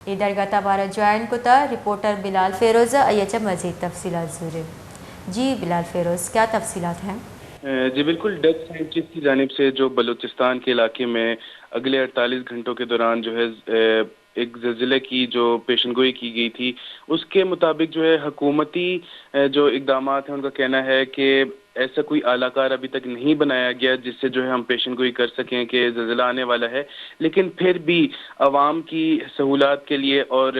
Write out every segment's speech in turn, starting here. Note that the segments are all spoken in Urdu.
درگاہ تبارہ جوائن کتا رپورٹر بلال فیروز ایچ مزید تفصیلات زورے. جی بلال فیروز، کیا تفصیلات ہیں؟ جی بالکل، ڈچ سائنٹسٹ کی جانب سے جو بلوچستان کے علاقے میں اگلے 48 گھنٹوں کے دوران جو ہے ایک زلزلے کی جو پیشن گوئی کی گئی تھی، اس کے مطابق جو ہے حکومتی جو اقدامات ہیں ان کا کہنا ہے کہ ایسا کوئی اعلیٰ کار ابھی تک نہیں بنایا گیا جس سے جو ہے ہم پیشن گوئی کر سکیں کہ زلزلہ آنے والا ہے، لیکن پھر بھی عوام کی سہولات کے لیے اور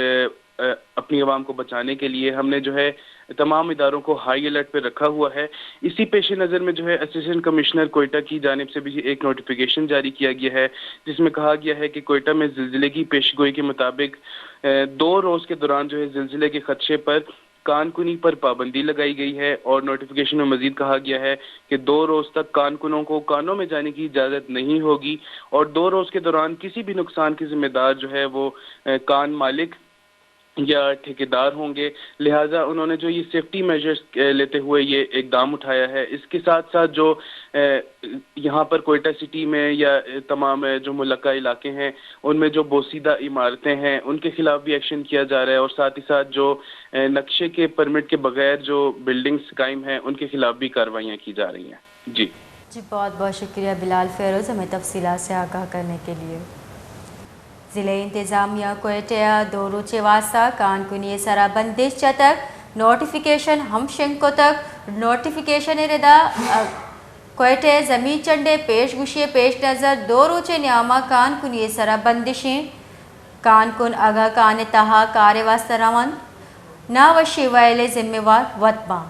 اپنی عوام کو بچانے کے لیے ہم نے جو ہے تمام اداروں کو ہائی الرٹ پہ رکھا ہوا ہے. اسی پیش نظر میں جو ہے اسسٹنٹ کمشنر کوئٹہ کی جانب سے بھی ایک نوٹیفیکیشن جاری کیا گیا ہے جس میں کہا گیا ہے کہ کوئٹہ میں زلزلے کی پیش گوئی کے مطابق 2 روز کے دوران جو ہے زلزلے کے خدشے پر کان کنی پر پابندی لگائی گئی ہے. اور نوٹیفیکیشن میں مزید کہا گیا ہے کہ 2 روز تک کان کنوں کو کانوں میں جانے کی اجازت نہیں ہوگی اور 2 روز کے دوران کسی بھی نقصان کی ذمہ دار جو ہے وہ کان مالک یا ٹھیکیدار ہوں گے. لہٰذا انہوں نے جو یہ سیفٹی میجرز لیتے ہوئے یہ اقدام اٹھایا ہے. اس کے ساتھ ساتھ جو یہاں پر کوئٹہ سٹی میں یا تمام جو ملکہ علاقے ہیں ان میں جو بوسیدہ عمارتیں ہیں ان کے خلاف بھی ایکشن کیا جا رہا ہے اور ساتھ ہی ساتھ جو نقشے کے پرمٹ کے بغیر جو بلڈنگز قائم ہیں ان کے خلاف بھی کارروائیاں کی جا رہی ہیں. جی بہت بہت شکریہ بلال فیروز ہمیں تفصیلات سے آگاہ کرنے کے لیے. ضلع انتظامیہ کوئٹہ 2 روچے واسطہ کان کنی سرا بندش چتک نوٹیفیکیشن ہم شنکو تک نوٹیفیکیشن ردا کوئٹہ زمین چنڈے پیش گوشی پیش نظر 2 روچے نیامہ کان کنی سرا بندشیں کان کن اگا کان تہا کار واسطہ روان نہ وشی ویلے ذمہ وار وطباں.